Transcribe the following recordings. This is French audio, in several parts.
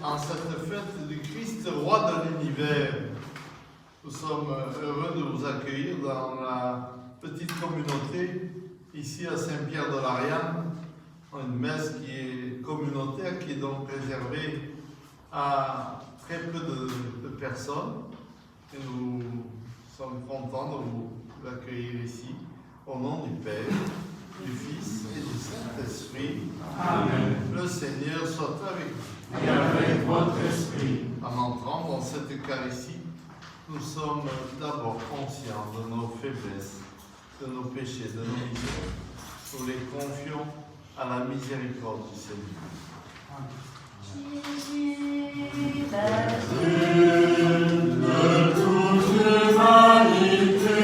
En cette fête du Christ, roi de l'univers, nous sommes heureux de vous accueillir dans la petite communauté ici à Saint-Pierre-de-l'Ariane, une messe qui est communautaire, qui est donc réservée à très peu de personnes. Et nous sommes contents de vous accueillir ici, au nom du Père, du Fils et du Saint-Esprit. Amen. Le Seigneur soit avec vous. Et avec votre esprit. En entrant dans cette Eucharistie, nous sommes d'abord conscients de nos faiblesses, de nos péchés, de nos misères. Nous les confions à la miséricorde du Seigneur. Jésus, Vertu de toute humanité,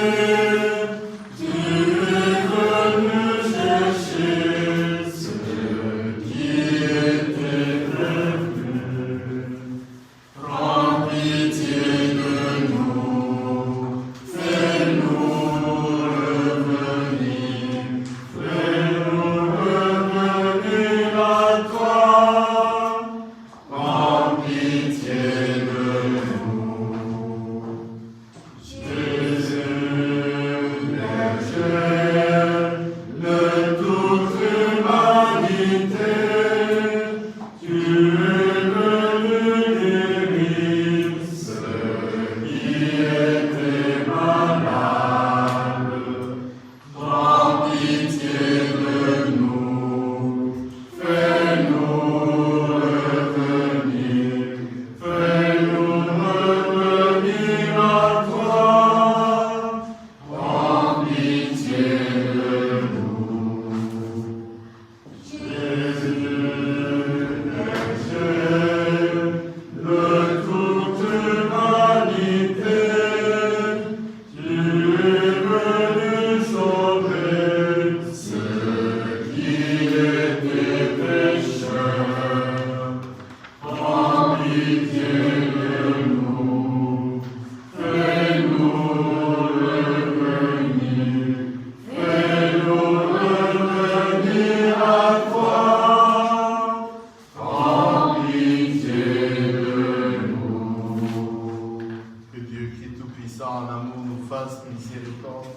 miséricorde,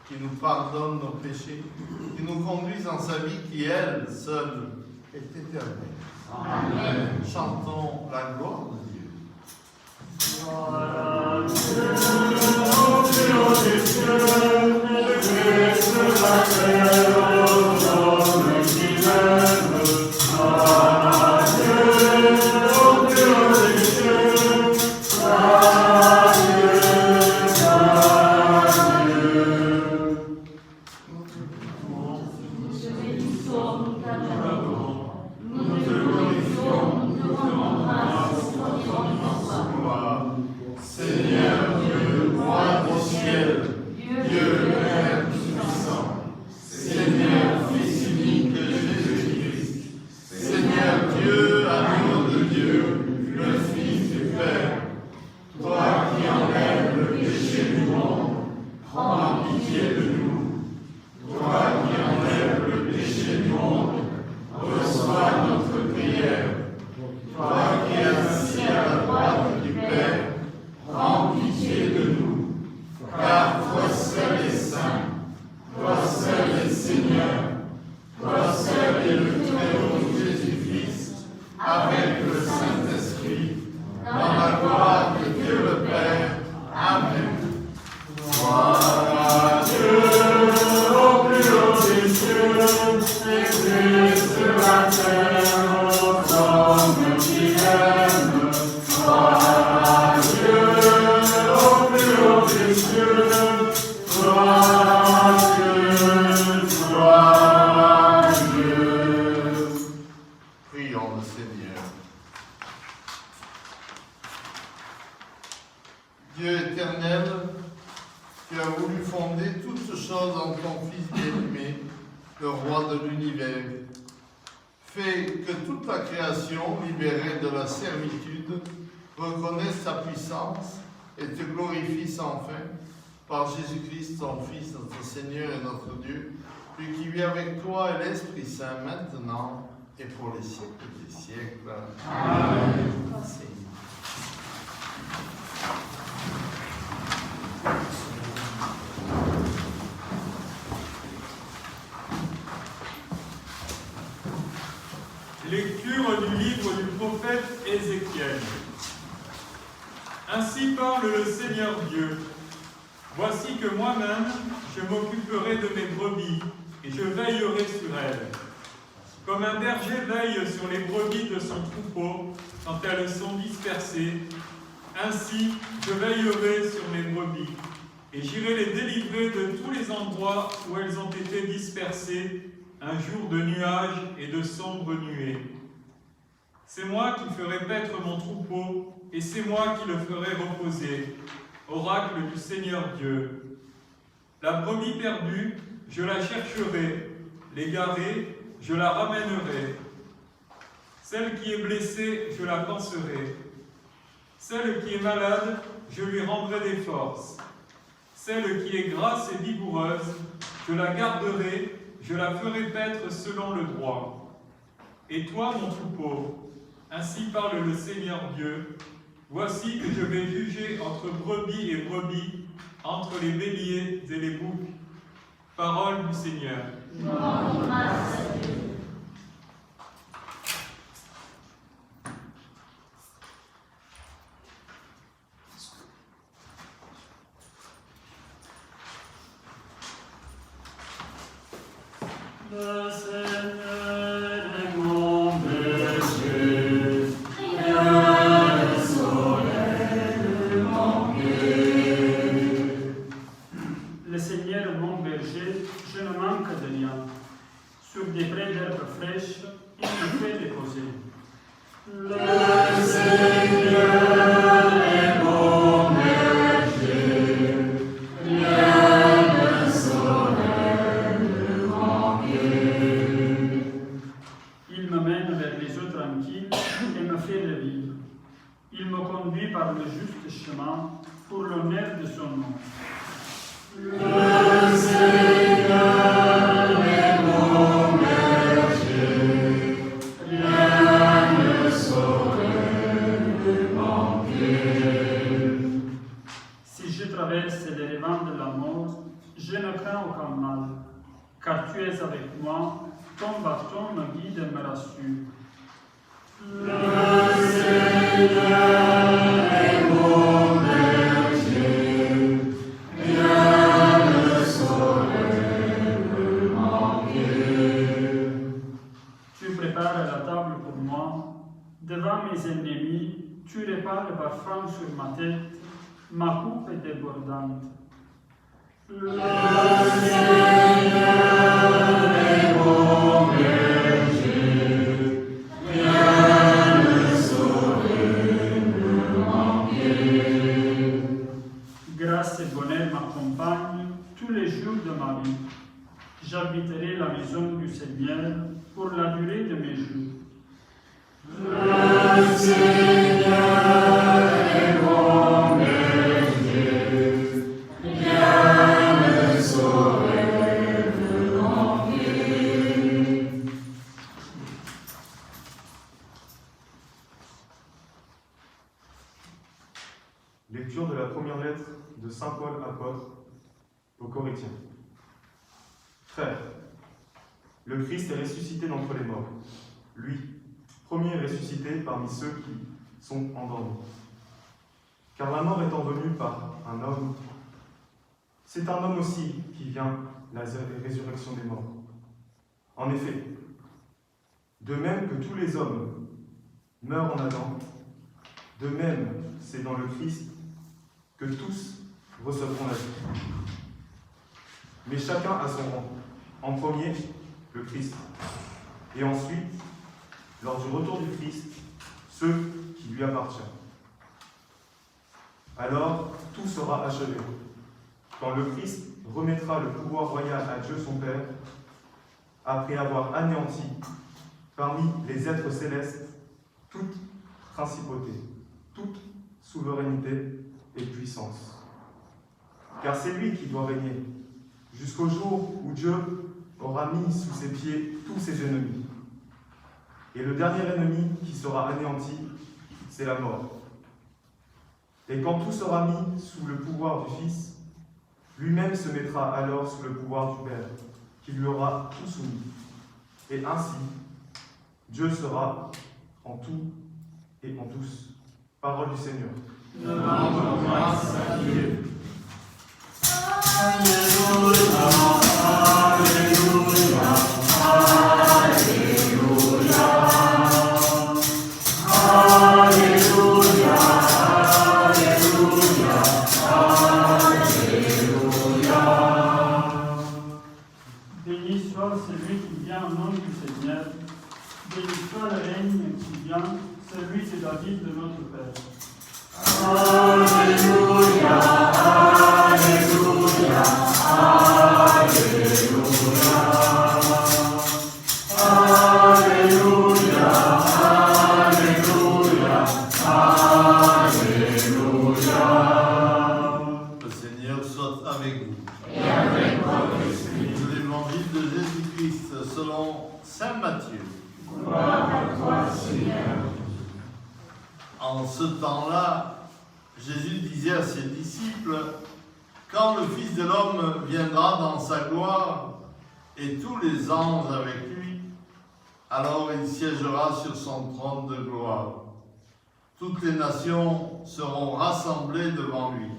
qui nous pardonne nos péchés, qui nous conduise dans sa vie qui, elle, seule, est éternelle. Amen. Chantons la gloire de Dieu. Gloire à Dieu, au plus haut des cieux, élevé sur la terre, aux hommes qui l'aiment. Gloire à Dieu, au plus haut des cieux, gloire à Dieu, gloire à Dieu. Nous te bénissons, nous t'adorons, nous te glorifions, nous te rendons grâce pour ton immense Gloire. Seigneur Dieu, roi du ciel, Dieu Père tout-puissant, Seigneur Fils unique de Jésus-Christ, Seigneur Dieu, amour de Dieu, le Fils du Père, toi qui enlèves le péché du monde, prends pitié de nous. Toi qui enlèves le péché du monde, reçois notre prière. Toi qui es assis à la droite du Père, prends pitié de nous. Car toi seul es saint, toi seul es Seigneur, toi seul es le Très-Haut Jésus-Christ, avec le Saint-Esprit, dans la gloire de Dieu le Père. Amen. Gloire à Dieu, au plus haut des cieux, élevé sur la terre, aux hommes qui l'aiment. Gloire à Dieu, au plus haut des cieux, gloire à Dieu, gloire à Dieu. Prions le Seigneur. Dieu éternel, tu as voulu fonder toutes choses en ton Fils bien-aimé, le roi de l'univers. Fais que toute la création, libérée de la servitude, reconnaisse ta puissance et te glorifie sans fin, par Jésus-Christ, ton Fils, notre Seigneur et notre Dieu, lui qui vit avec toi et l'Esprit Saint, maintenant et pour les siècles des siècles. Amen. Seigneur. Lecture du livre du prophète Ézéchiel. Ainsi parle le Seigneur Dieu. Voici que moi-même, je m'occuperai de mes brebis, et je veillerai sur elles. Comme un berger veille sur les brebis de son troupeau quand elles sont dispersées, ainsi je veillerai sur mes brebis, et j'irai les délivrer de tous les endroits où elles ont été dispersées, un jour de nuages et de sombres nuées. C'est moi qui ferai paître mon troupeau, et c'est moi qui le ferai reposer. Oracle du Seigneur Dieu. La brebis perdue, je la chercherai, l'égarée, je la ramènerai. Celle qui est blessée, je la panserai. Celle qui est malade, je lui rendrai des forces. Celle qui est grasse et vigoureuse, je la garderai, je la ferai paître selon le droit. Et toi, mon troupeau, ainsi parle le Seigneur Dieu, voici que je vais juger entre brebis et brebis, entre les béliers et les boucs. Parole du Seigneur. Nous rendons grâce à Dieu. Le Seigneur est mon berger, rien ne saurait le manquer. Le Seigneur est mon berger, je ne manque de rien. Sur des prés d'herbes fraîches, il me fait déposer. Le Seigneur est mon berger, rien ne saurait le manquer. Il me mène vers les eaux tranquilles et me fait revivre. Il me conduit par le juste chemin pour l'honneur de son nom. Le Seigneur est mon berger, rien ne saurait le manquer. aucun mal, car tu es avec moi, ton bâton me guide et me rassure. Le Seigneur est mon berger, rien ne saurait me manquer. Tu prépares la table pour moi, devant mes ennemis, tu répares le parfum sur ma tête, ma coupe est débordante. Le Seigneur est mon berger, rien ne saurait me manquer. Grâce et bonheur m'accompagnent tous les jours de ma vie. J'habiterai la maison du Seigneur pour la durée de mes jours. Le Seigneur est mon berger, rien ne saurait me manquer. Lecture de la première lettre de Saint Paul apôtre aux Corinthiens. Frères, le Christ est ressuscité d'entre les morts, lui, premier ressuscité parmi ceux qui sont endormis. Car la mort étant venue par un homme, c'est un homme aussi qui vient la résurrection des morts. En effet, de même que tous les hommes meurent en Adam, de même c'est dans le Christ que tous recevront la vie. Mais chacun à son rang. En premier, le Christ. Et ensuite, lors du retour du Christ, ceux qui lui appartiennent. Alors, tout sera achevé, quand le Christ remettra le pouvoir royal à Dieu son Père, après avoir anéanti parmi les êtres célestes toute principauté, toute souveraineté et puissance. Car c'est lui qui doit régner, jusqu'au jour où Dieu aura mis sous ses pieds tous ses ennemis. Et le dernier ennemi qui sera anéanti, c'est la mort. Et quand tout sera mis sous le pouvoir du Fils, lui-même se mettra alors sous le pouvoir du Père, qui lui aura tout soumis. Et ainsi, Dieu sera en tout et en tous. Parole du Seigneur. Nous rendons grâce à Dieu. Béni soit celui qui vient au nom du Seigneur. Béni soit le règne qui vient, celui de David de notre Père. Alléluia, Alléluia, Alléluia. Alléluia, Alléluia, Alléluia. Le Seigneur soit avec vous. Et avec votre esprit. De l'Évangile de Jésus-Christ selon Saint Matthieu. Gloire à toi, Seigneur. En ce temps-là, Jésus disait à ses disciples, « Quand le Fils de l'homme viendra dans sa gloire, et tous les anges avec lui, alors il siégera sur son trône de gloire. Toutes les nations seront rassemblées devant lui.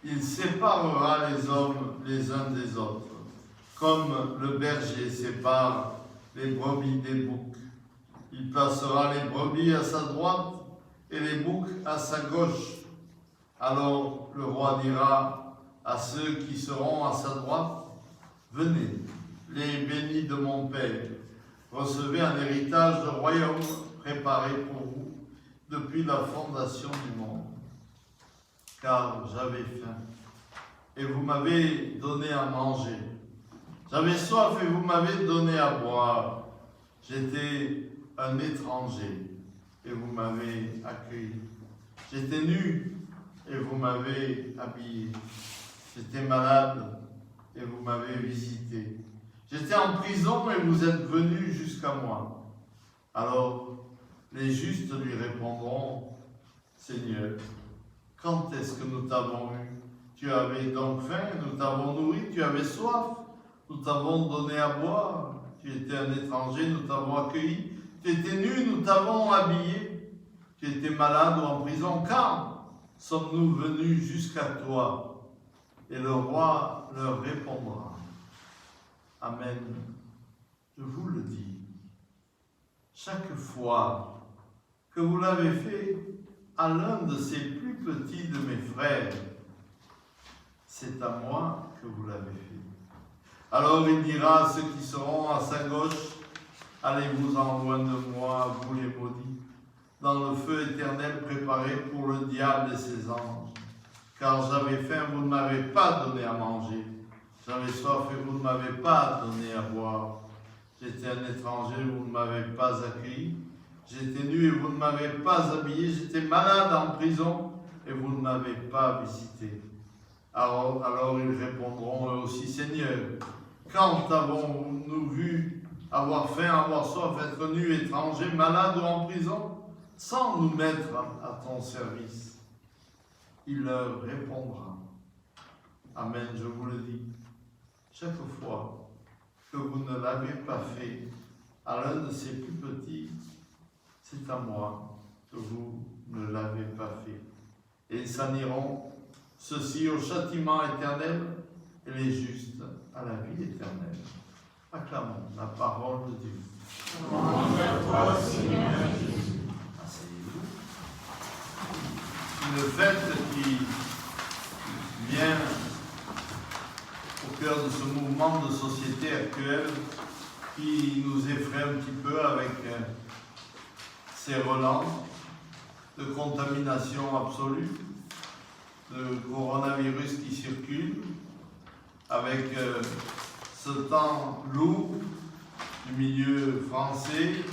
Il séparera les hommes les uns des autres, comme le berger sépare les brebis des boucs. Il placera les brebis à sa droite et les boucs à sa gauche. Alors le roi dira à ceux qui seront à sa droite, « Venez, les bénis de mon Père, recevez un héritage de royaume préparé pour vous depuis la fondation du monde. Car j'avais faim, et vous m'avez donné à manger. J'avais soif, et vous m'avez donné à boire. J'étais un étranger, et vous m'avez accueilli. J'étais nu, et vous m'avez habillé. J'étais malade, et vous m'avez visité. J'étais en prison, et vous êtes venus jusqu'à moi. » Alors les justes lui répondront, « Seigneur, quand est-ce que nous t'avons eu? Tu avais donc faim, nous t'avons nourri, tu avais soif, nous t'avons donné à boire. Tu étais un étranger, nous t'avons accueilli. Tu étais nu, nous t'avons habillé. Tu étais malade ou en prison. Quand sommes-nous venus jusqu'à toi? Et le roi leur répondra. Amen. Je vous le dis. Chaque fois que vous l'avez fait à l'un de ces plus petits de mes frères, c'est à moi que vous l'avez fait. Alors il dira à ceux qui seront à sa gauche, allez-vous-en loin de moi, vous les maudits, dans le feu éternel préparé pour le diable et ses anges. Car j'avais faim, vous ne m'avez pas donné à manger. J'avais soif et vous ne m'avez pas donné à boire. J'étais un étranger, vous ne m'avez pas accueilli. J'étais nu et vous ne m'avez pas habillé. J'étais malade en prison et vous ne m'avez pas visité. Alors ils répondront eux aussi, Seigneur, quand avons-nous vu avoir faim, avoir soif, être nu, étranger, malade ou en prison, sans nous mettre à ton service? Il leur répondra. Amen, je vous le dis. Chaque fois que vous ne l'avez pas fait à l'un de ces plus petits, c'est à moi que vous ne l'avez pas fait. Et ils s'en iront, ceux-ci au châtiment éternel et les justes à la vie éternelle. Acclamons la parole de Dieu. Louange à toi, Seigneur Jésus. Asseyez-vous. Une fête qui vient au cœur de ce mouvement de société actuel qui nous effraie un petit peu avec ces relents de contamination absolue, de coronavirus qui circule, avec ce temps lourd du milieu français,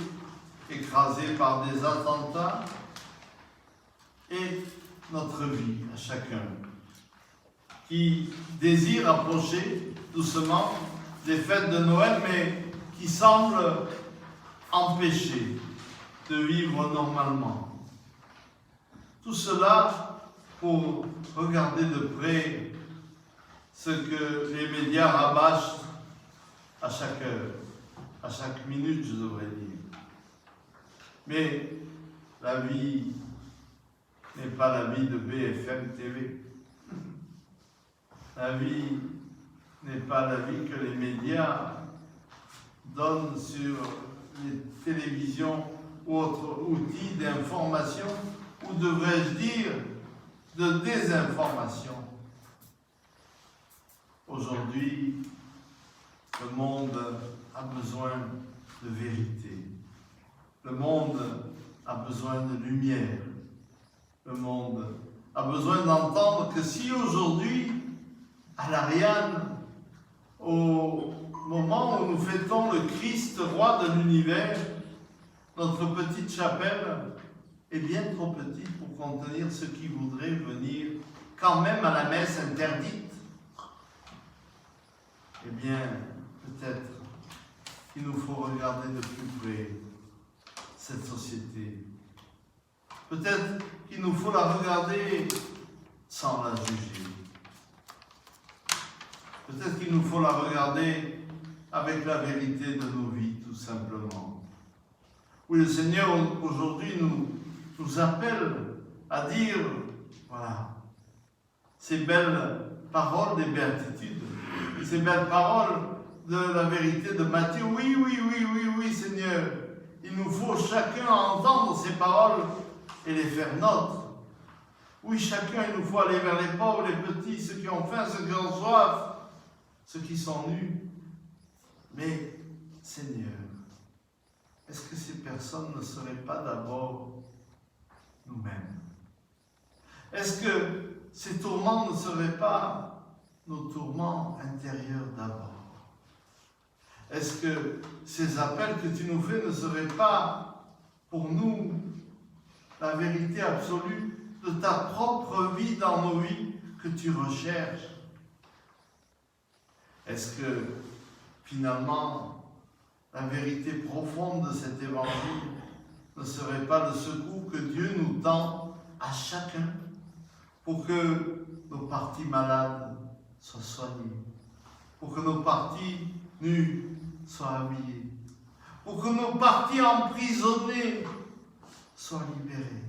écrasé par des attentats, et notre vie à chacun, qui désire approcher doucement des fêtes de Noël, mais qui semble empêcher de vivre normalement. Tout cela pour regarder de près ce que les médias rabâchent à chaque heure, à chaque minute, je devrais dire. Mais la vie n'est pas la vie de BFM TV. La vie n'est pas la vie que les médias donnent sur les télévisions ou autres outils d'information, ou devrais-je dire de désinformation. Aujourd'hui, le monde a besoin de vérité. Le monde a besoin de lumière. Le monde a besoin d'entendre que si aujourd'hui, à l'Ariane, au moment où nous fêtons le Christ, roi de l'univers, notre petite chapelle est bien trop petite pour contenir ceux qui voudraient venir quand même à la messe interdite, eh bien, peut-être qu'il nous faut regarder de plus près cette société. Peut-être qu'il nous faut la regarder sans la juger. Peut-être qu'il nous faut la regarder avec la vérité de nos vies, tout simplement. Oui, le Seigneur aujourd'hui nous appelle à dire, voilà, ces belles paroles des béatitudes, ces belles paroles de la vérité de Matthieu. Oui, oui, oui, oui, oui, Seigneur, il nous faut chacun entendre ces paroles et les faire nôtres. Oui, chacun, il nous faut aller vers les pauvres, les petits, ceux qui ont faim, ceux qui ont soif, ceux qui sont nus. Mais, Seigneur, est-ce que ces personnes ne seraient pas d'abord nous-mêmes? Est-ce que ces tourments ne seraient pas nos tourments intérieurs d'abord? Est-ce que ces appels que tu nous fais ne seraient pas pour nous la vérité absolue de ta propre vie dans nos vies que tu recherches? Est-ce que finalement la vérité profonde de cet évangile ne serait pas le secours que Dieu nous tend à chacun pour que nos parties malades soient soignées, pour que nos parties nues soient habillées, pour que nos parties emprisonnées soient libérées.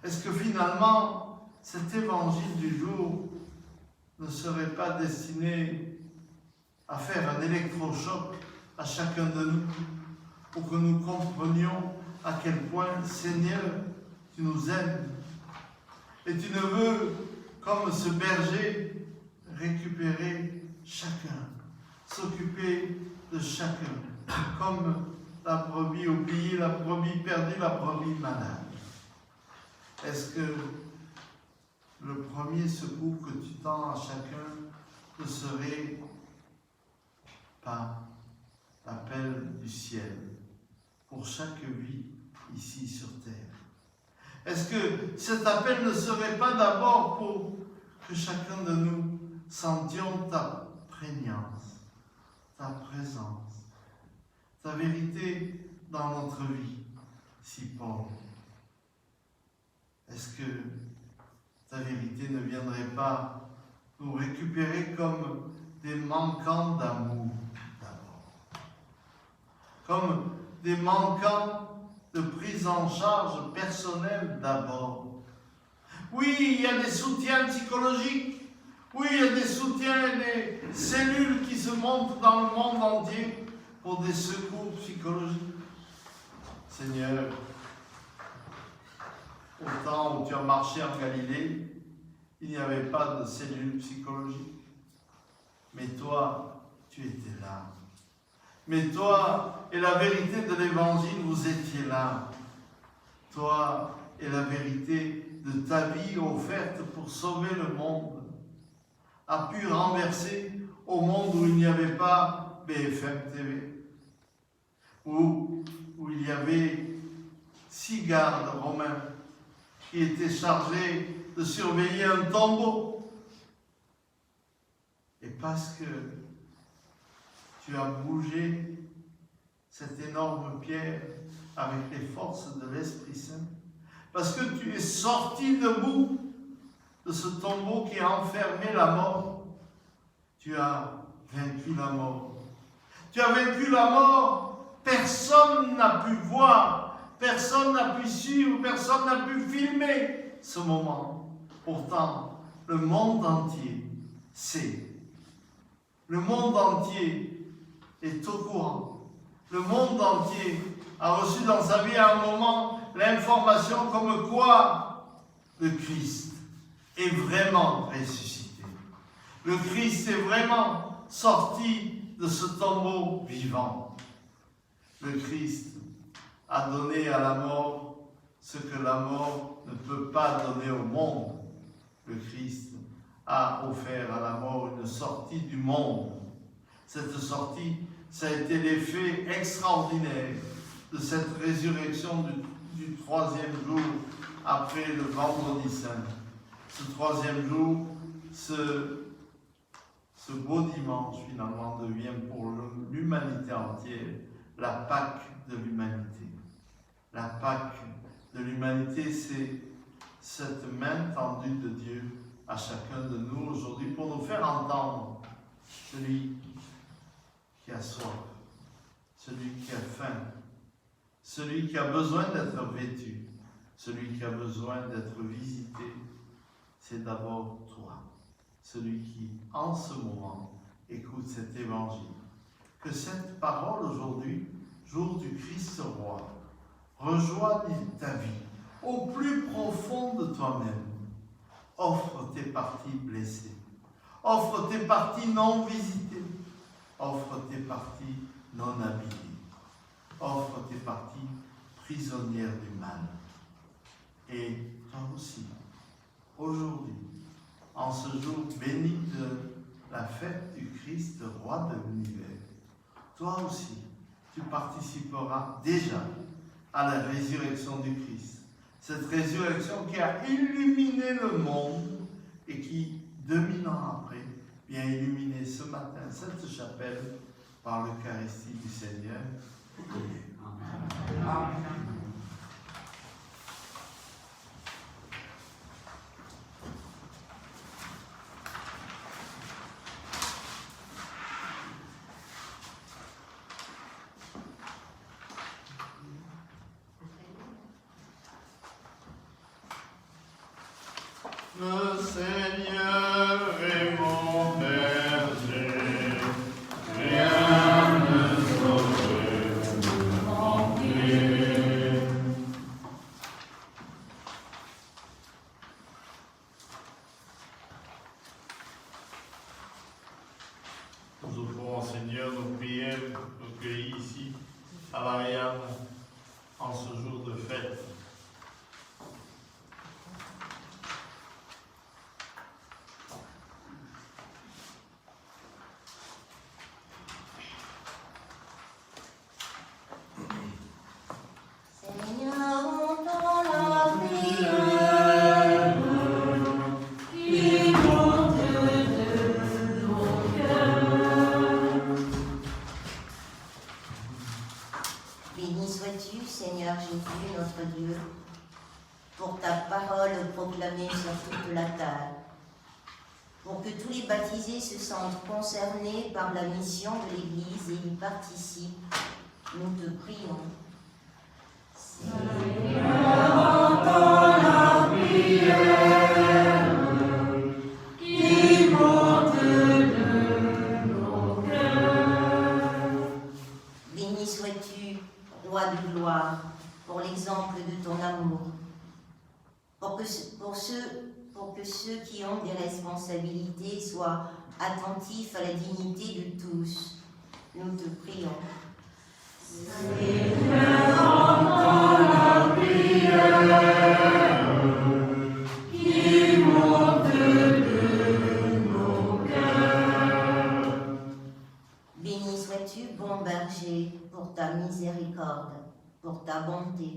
Est-ce que finalement, cet évangile du jour ne serait pas destiné à faire un électrochoc à chacun de nous, pour que nous comprenions à quel point, Seigneur, tu nous aimes et tu ne veux, comme ce berger, récupérer chacun, s'occuper de chacun, comme la brebis oubliée, la brebis perdue, la brebis malade. Est-ce que le premier secours que tu tends à chacun ne serait pas l'appel du ciel pour chaque vie ici sur terre? Est-ce que cet appel ne serait pas d'abord pour que chacun de nous sentions ta prégnance, ta présence, ta vérité dans notre vie si pauvre? Est-ce que ta vérité ne viendrait pas nous récupérer comme des manquants d'amour d'abord, comme des manquants de prise en charge personnelle d'abord? Oui, il y a des soutiens psychologiques, oui, il y a des soutiens et des cellules qui se montent dans le monde entier pour des secours psychologiques. Seigneur, au temps où tu as marché en Galilée, il n'y avait pas de cellules psychologiques. Mais toi, tu étais là. Mais toi et la vérité de l'Évangile, vous étiez là. Toi et la vérité de ta vie offerte pour sauver le monde a pu renverser au monde où il n'y avait pas BFM TV, où il y avait 6 gardes romains qui étaient chargés de surveiller un tombeau. Et parce que tu as bougé cette énorme pierre avec les forces de l'Esprit Saint, parce que tu es sorti debout de ce tombeau qui a enfermé la mort, tu as vaincu la mort. Tu as vaincu la mort, personne n'a pu voir, personne n'a pu suivre, personne n'a pu filmer ce moment. Pourtant, le monde entier sait. Le monde entier est au courant. Le monde entier a reçu dans sa vie à un moment l'information comme quoi le Christ est vraiment ressuscité. Le Christ est vraiment sorti de ce tombeau vivant. Le Christ a donné à la mort ce que la mort ne peut pas donner au monde. Le Christ a offert à la mort une sortie du monde. Cette sortie, ça a été l'effet extraordinaire de cette résurrection du 3e jour après le vendredi saint. Ce 3e jour, ce beau dimanche finalement devient pour l'humanité entière la Pâque de l'humanité. La Pâque de l'humanité, c'est cette main tendue de Dieu à chacun de nous aujourd'hui pour nous faire entendre celui qui a soif, celui qui a faim, celui qui a besoin d'être vêtu, celui qui a besoin d'être visité. C'est d'abord toi, celui qui, en ce moment, écoute cet évangile. Que cette parole aujourd'hui, jour du Christ roi, rejoigne ta vie au plus profond de toi-même. Offre tes parties blessées, offre tes parties non visitées, offre tes parties non habillées, offre tes parties prisonnières du mal. Et toi aussi, aujourd'hui, en ce jour béni de la fête du Christ, roi de l'univers, toi aussi, tu participeras déjà à la résurrection du Christ. Cette résurrection qui a illuminé le monde et qui, 2000 ans après, vient illuminer ce matin cette chapelle par l'Eucharistie du Seigneur. Amen. Amen. Le Seigneur est mon berger, rien ne saurait me manquer. Nous offrons au Seigneur nos prières recueillies ici à l'Ariane en ce jour de fête. Seigneur, entends la prière qui monte de nos cœurs. Béni sois-tu, Seigneur Jésus, notre Dieu, pour ta parole proclamée sur toute la terre, pour que tous les baptisés se sentent concernés par la mission de l'Église et y participent. Nous te prions. Seigneur, entends la prière qui monte de nos cœurs. Béni sois-tu, Roi de gloire, pour l'exemple de ton amour, pour que ceux qui ont des responsabilités soient attentifs à la dignité de tous. Nous te prions. Seigneur, entends la prière qui monte de nos cœurs. Béni sois-tu, bon berger, pour ta miséricorde, pour ta bonté,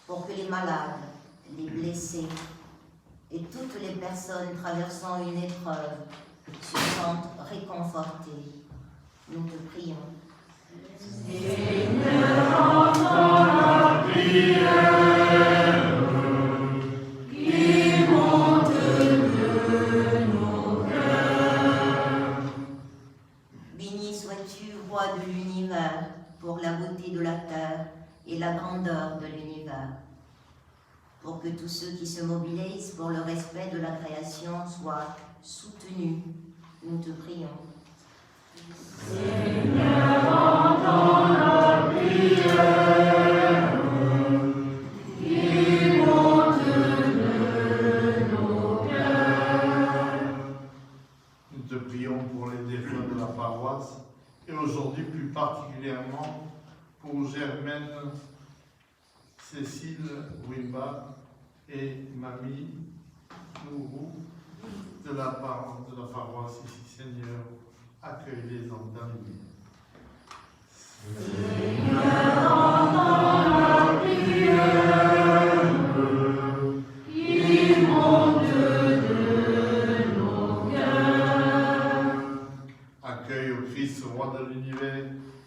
pour que les malades, les blessés et toutes les personnes traversant une épreuve se sentent réconfortés. Nous te prions. Seigneur, entends la prière qui monte de nos cœurs. Béni sois-tu, Roi de l'univers, pour la beauté de la terre et la grandeur de l'univers, pour que tous ceux qui se mobilisent pour le respect de la création soient soutenus. Nous te prions. Seigneur, entends la prière qui monte de nos cœurs. Nous te prions pour les défunts de la paroisse et aujourd'hui plus particulièrement pour Germaine, Cécile Wimba et Mamie Nourou de la paroisse ici, Seigneur. Accueille-les dans l'église. Seigneur, entends la prière qui monte de nos cœurs. Accueille au Christ, Roi de l'univers,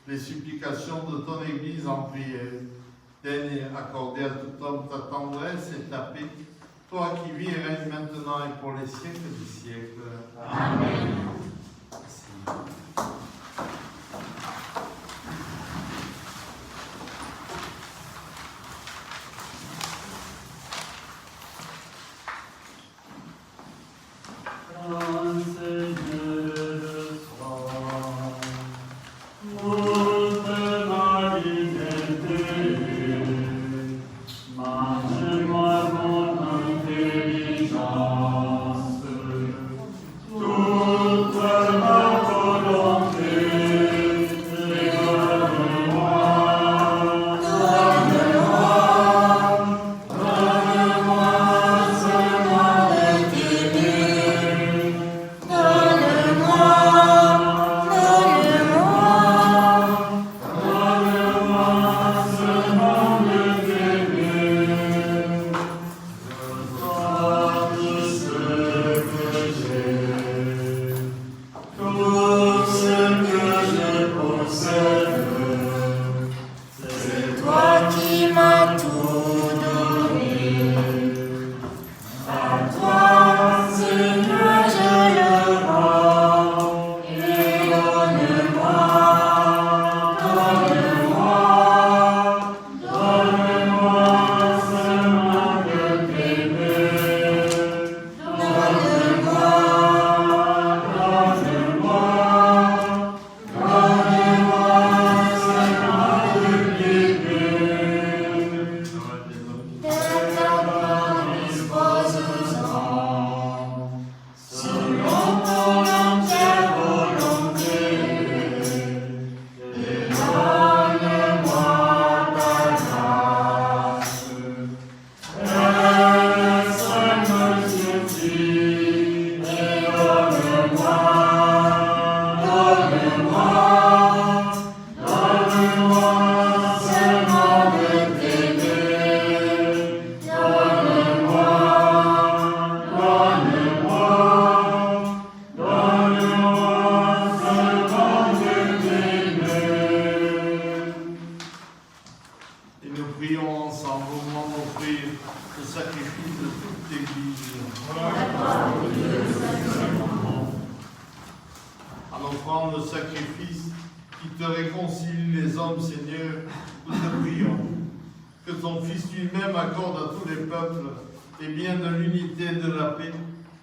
les supplications de ton Église en prière. Daigne accorder à tout homme ta tendresse et ta paix, toi qui vis et règnes maintenant et pour les siècles des siècles. Amen. Tout offrant le sacrifice qui te réconcilie les hommes, Seigneur, nous te prions. Que ton Fils lui-même accorde à tous les peuples les biens de l'unité et de la paix,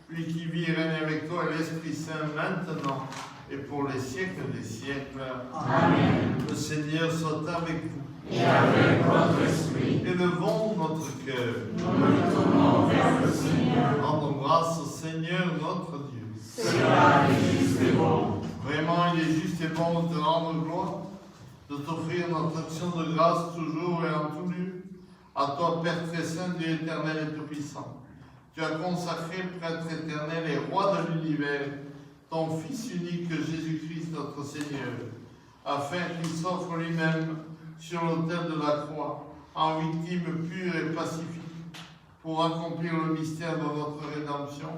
lui qui vit et règne avec toi et l'Esprit Saint maintenant et pour les siècles des siècles. Amen. Le Seigneur soit avec vous. Et avec votre esprit, Élevons notre cœur. nous nous tournons vers le Seigneur. Rendons grâce au Seigneur notre Dieu. Cela est juste et bon. Vraiment, il est juste et bon de te rendre gloire, de t'offrir notre action de grâce toujours et en tout lieu. À toi, Père très saint, Dieu éternel et tout-puissant. Tu as consacré, prêtre éternel et roi de l'univers, ton Fils unique Jésus-Christ notre Seigneur, afin qu'il s'offre lui-même sur l'autel de la croix, en victime pure et pacifique, pour accomplir le mystère de notre rédemption,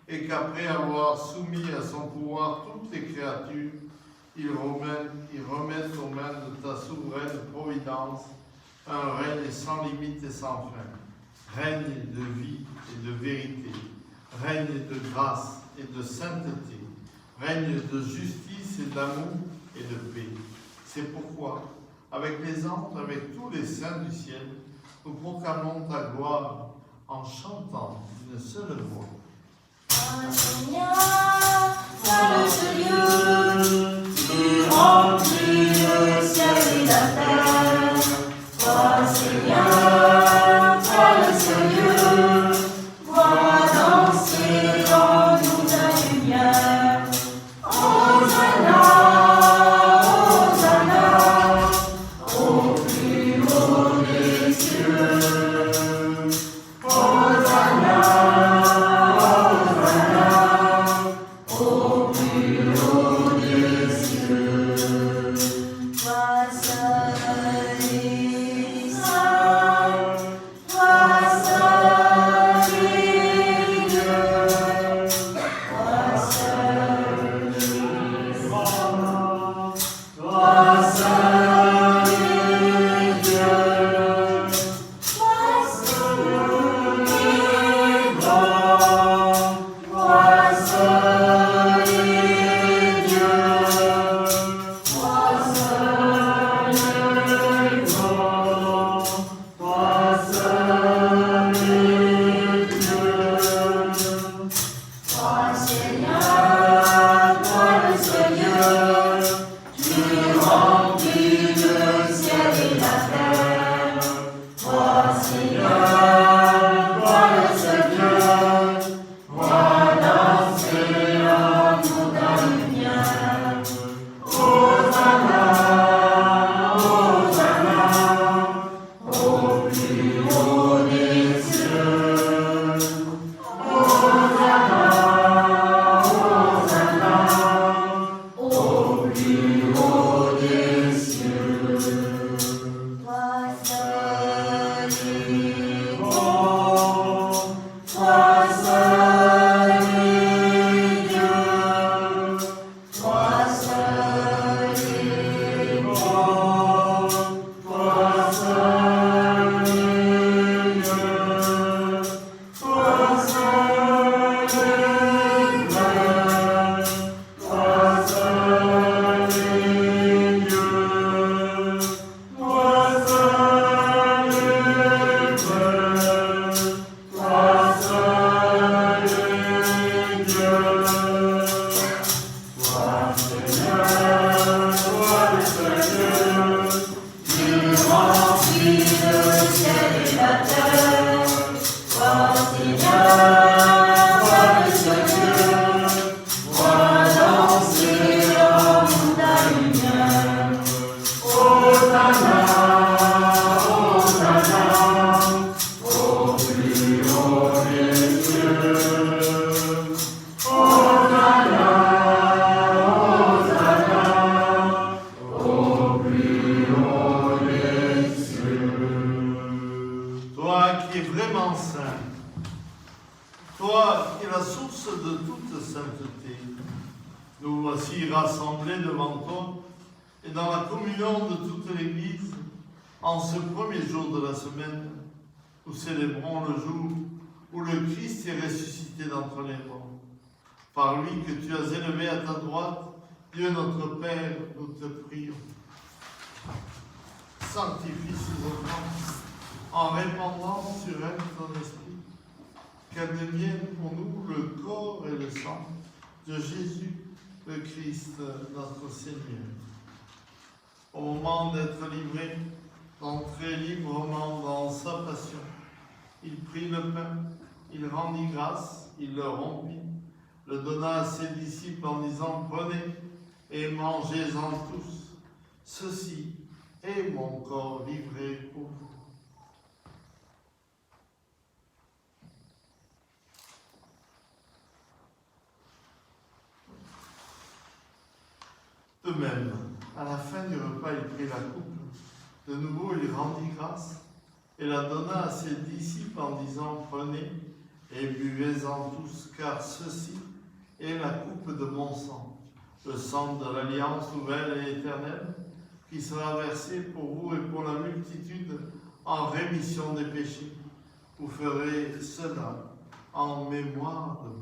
et qu'après avoir soumis à son pouvoir toutes les créatures, il remette aux mains de ta souveraine providence un règne sans limite et sans fin, règne de vie et de vérité, règne de grâce et de sainteté, règne de justice et d'amour et de paix. C'est pourquoi, avec les anges, avec tous les saints du ciel, nous proclamons ta gloire en chantant d'une seule voix. Seigneur, toi le Dieu, tu remplis le ciel et la terre. Toi, Seigneur, toi le Dieu, vois danser en nous ta lumière. Hosanna, Hosanna, au plus haut des cieux. Hosanna, au plus haut des cieux. Toi seul est saint, toi seul est Dieu, toi seul est saint, toi seul est Dieu, toi seul est bon, toi seul est Dieu, toi seul est bon, toi seul est Dieu. Toi Seigneur, toi le Seigneur, tu remplis le ciel et la terre. Toi Seigneur, toi le Seigneur, vois danser en nous ta lumière. Hosanna, Hosanna, au plus haut des cieux. Hosanna, Hosanna, au plus haut des cieux. Toi seul est bon, toi seul est Dieu, toi seul est bon, toi seul est Dieu, toi seul est vrai, toi seul est Dieu, toi seul est vrai, toi seul est Dieu. Toi Seigneur, toi le Seigneur, tu remplis le ciel et la terre. Toi Seigneur, toi le Seigneur, vois danser en nous ta lumière. Hosanna, Hosanna, au plus haut des cieux. Hosanna, Hosanna, au plus haut des cieux. Toi qui es vraiment saint, toi qui es la source de toute sainteté, nous voici rassemblés devant toi et dans la communion de toute l'Église, en ce premier jour de la semaine, nous célébrons le jour où le Christ est ressuscité d'entre les morts. Par lui que tu as élevé à ta droite Dieu notre Père, nous te prions. Sanctifie ces offrandes en répandant sur elles ton esprit, qu'elles deviennent pour nous le corps et le sang de Jésus, le Christ, notre Seigneur. Au moment d'être livré, d'entrer librement dans sa passion, il prit le pain, il rendit grâce, il le rompit, le donna à ses disciples en disant « Prenez et mangez-en tous, ceci est mon corps livré pour vous. » De même, à la fin du repas, il prit la coupe. De nouveau, il rendit grâce et la donna à ses disciples en disant « Prenez et buvez-en tous, car ceci est la coupe de mon sang, le sang de l'alliance nouvelle et éternelle, qui sera versé pour vous et pour la multitude en rémission des péchés. Vous ferez cela en mémoire de moi. »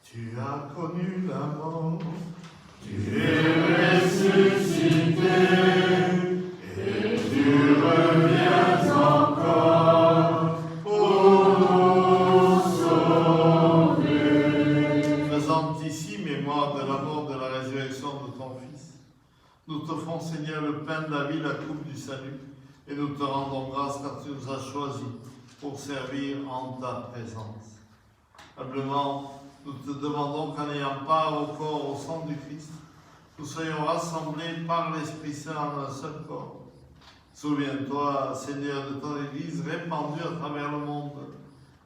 Tu as connu la mort, tu es ressuscité, et tu reviens encore pour nous sauver. Faisant ici mémoire de la mort, de la résurrection de ton Fils, nous t'offrons, Seigneur, le pain de la vie, la coupe du salut, et nous te rendons grâce car tu nous as choisis pour servir en ta présence. Humblement, nous te demandons qu'en ayant part au corps, au sang du Christ, nous soyons rassemblés par l'Esprit Saint en un seul corps. Souviens-toi, Seigneur, de ton Église répandue à travers le monde.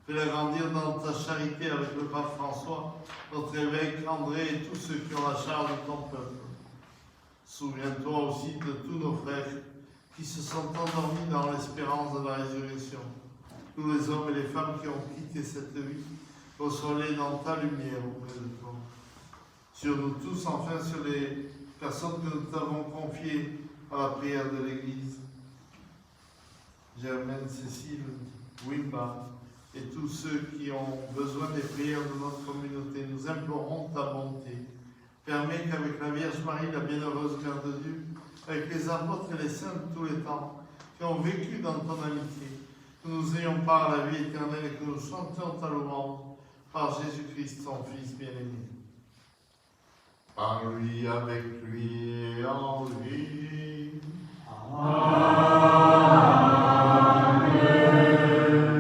Fais-la grandir dans ta charité avec le pape François, notre évêque André et tous ceux qui ont la charge de ton peuple. Souviens-toi aussi de tous nos frères qui se sont endormis dans l'espérance de la résurrection. Tous les hommes et les femmes qui ont quitté cette vie, reçois-les dans ta lumière auprès de toi. Sur nous tous, enfin sur les personnes que nous t'avons confiées à la prière de l'Église. Germaine, Cécile, Wimba et tous ceux qui ont besoin des prières de notre communauté, nous implorons ta bonté. Permets qu'avec la Vierge Marie, la bienheureuse Mère de Dieu, avec les apôtres et les saints de tous les temps, qui ont vécu dans ton amitié, que nous ayons part à la vie éternelle et que nous chantions ta louange par Jésus-Christ, ton Fils bien-aimé. Par lui, avec lui et en lui. Amen.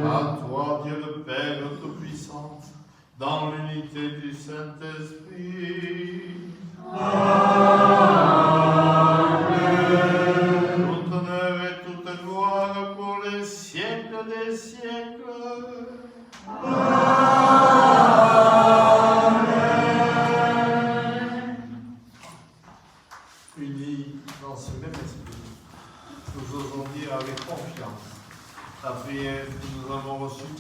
À toi, Dieu le Père Tout-Puissant, dans l'unité du Saint-Esprit. Amen. Tout honneur et toute gloire pour les siècles des siècles. Unis dans ce même esprit, nous osons dire avec confiance la prière que nous avons reçue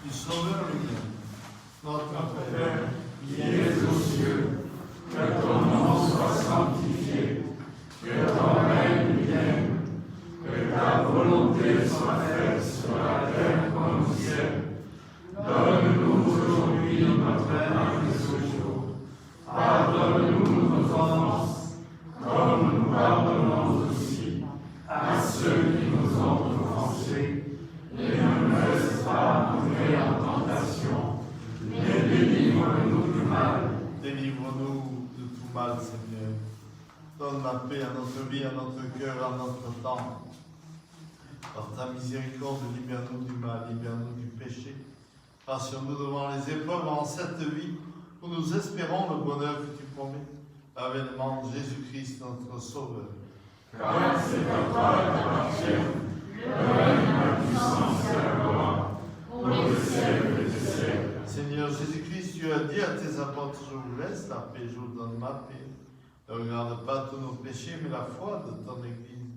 du Sauveur lui-même. Notre Père, qui es aux cieux, que ton nom soit sanctifié, que ton règne vienne, que ta volonté soit faite sur la terre comme au ciel. Donne-nous aujourd'hui notre pain de ce jour. Pardonne-nous nos offenses, comme nous pardonnons aussi à ceux qui nous ont offensés. Et ne nous laisse pas entrer en tentation, mais délivre-nous du mal. Délivre-nous de tout mal, Seigneur. Donne la paix à notre vie, à notre cœur, à notre temps. Par ta miséricorde, libère-nous du mal, libère-nous du péché. Rassure-nous devant les épreuves en cette vie où nous espérons le bonheur que tu promets. L'avènement de Jésus-Christ, notre Sauveur. Car c'est à toi qu'appartient le règne, la puissance et la gloire, pour les siècles des siècles. Seigneur Jésus-Christ, tu as dit à tes apôtres, je vous laisse la paix, je vous donne ma paix. Ne regarde pas tous nos péchés, mais la foi de ton Église.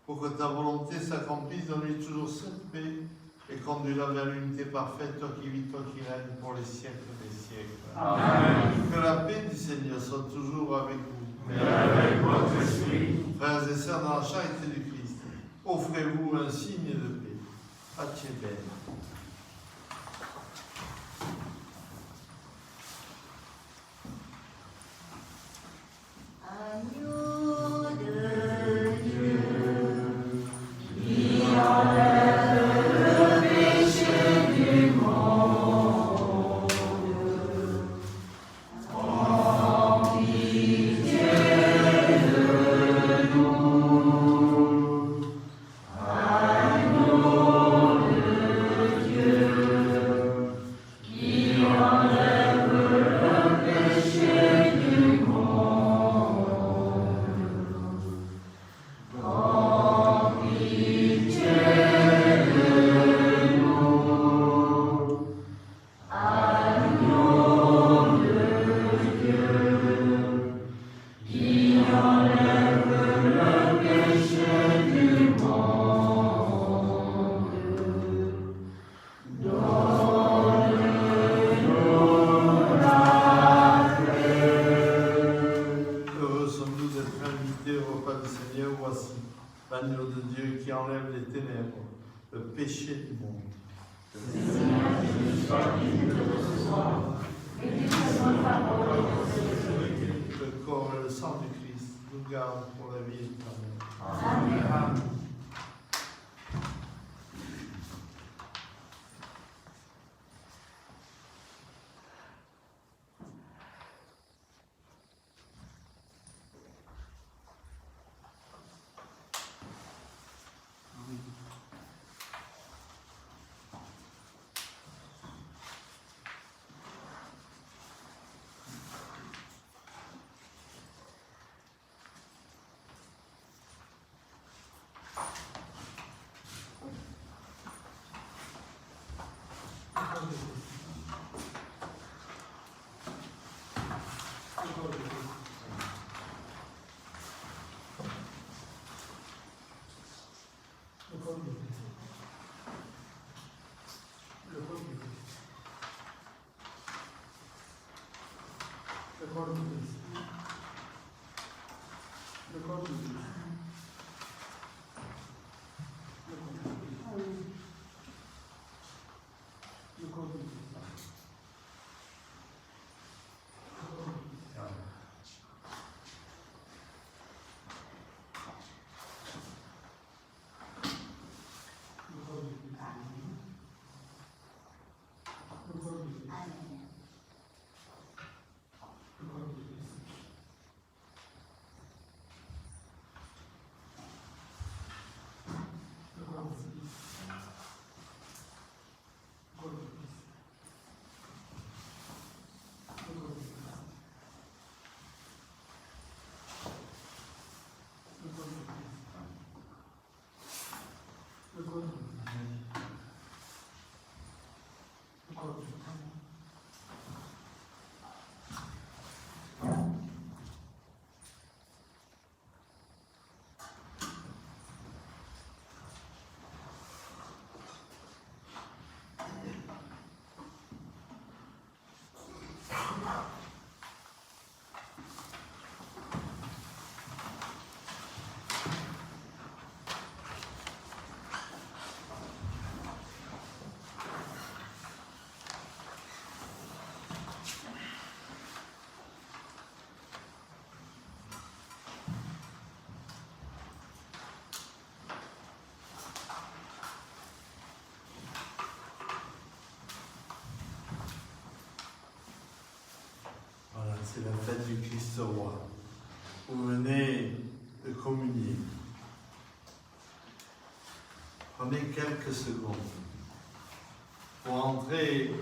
Pour que ta volonté s'accomplisse, donne-lui toujours cette paix et conduis-la vers l'unité parfaite, toi qui vis, toi qui règnes pour les siècles des siècles. Amen. Que la paix du Seigneur soit toujours avec vous. Et avec votre esprit. Frères Frères et sœurs, dans la charité du Christ, offrez-vous un signe de paix. Pace bene. Agneau de Dieu, qui enlève le péché du monde, prends pitié de nous. Agneau de Dieu, qui enlève le péché du monde. Heureux sommes-nous d'être invités au repas du Seigneur. Voici l'agneau de Dieu qui enlève les ténèbres, le péché du monde. Le corps et le sang du Christ nous gardent pour la vie éternelle. Amen. C'est la fête du Christ roi. Vous venez de communier. Prenez quelques secondes pour entrer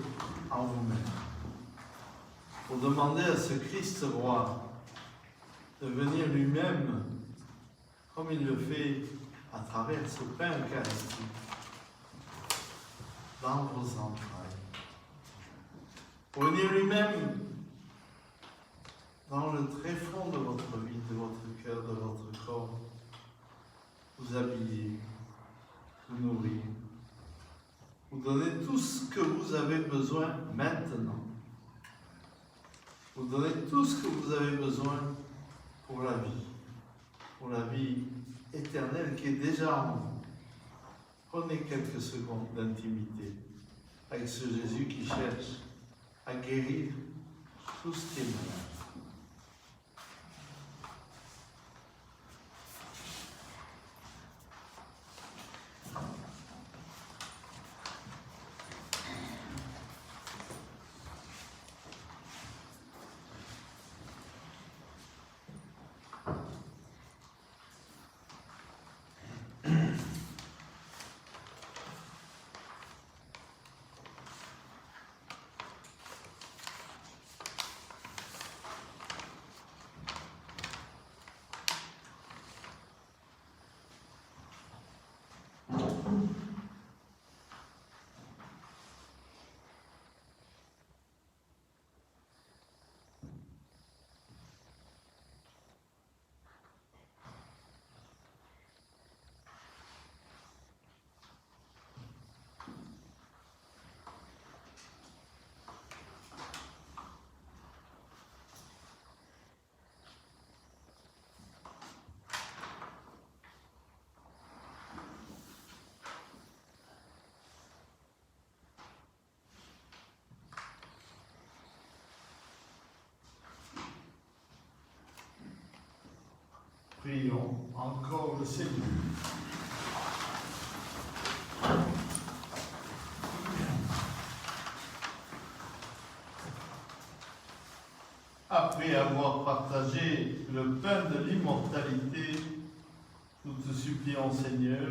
en vous-même, pour demander à ce Christ roi de venir lui-même, comme il le fait à travers ce pain eucharistique, dans vos entrailles. Pour venir lui-même dans le tréfonds de votre vie, de votre cœur, de votre corps, vous habiller, vous nourrir, vous donner tout ce que vous avez besoin maintenant. Vous donner tout ce que vous avez besoin pour la vie, pour la vie éternelle qui est déjà en vous. Prenez quelques secondes d'intimité avec ce Jésus qui cherche à guérir tout ce qui est malade. Prions encore le Seigneur. Après avoir partagé le pain de l'immortalité, nous te supplions, Seigneur,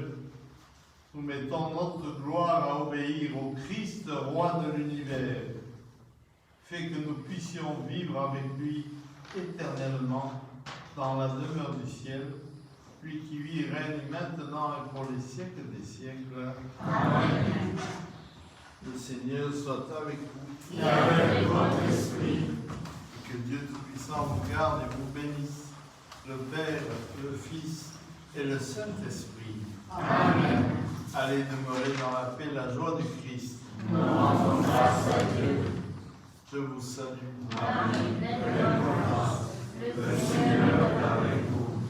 nous mettons notre gloire à obéir au Christ, roi de l'univers. Fais que nous puissions vivre avec lui éternellement dans la demeure du ciel, lui qui vit et règne maintenant et pour les siècles des siècles. Amen. Le Seigneur soit avec vous. Et avec votre esprit. Et que Dieu Tout-Puissant vous garde et vous bénisse, le Père, le Fils et le Saint-Esprit. Amen. Allez demeurer dans la paix et la joie du Christ. Nous rendons grâce à Dieu. Je vous salue. Amen. Le Seigneur est avec vous.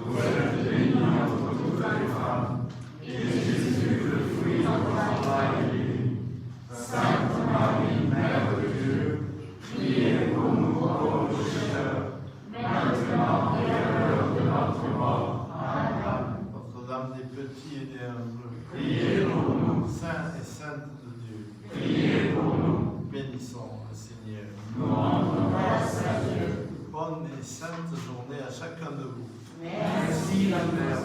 Vous êtes bénie entre toutes les femmes, et Jésus, le fruit de votre entrailles, est béni. Sainte Marie, Mère de Dieu, priez pour nous pauvres pécheurs, maintenant et à l'heure de notre mort. Amen. Notre-Dame des petits et des humbles, Priez pour nous. Saint et Sainte de Dieu, Priez pour nous. bénissons le Seigneur. Nous rendons grâce à Dieu. Bonne et sainte journée à chacun de vous. Merci, la Mère.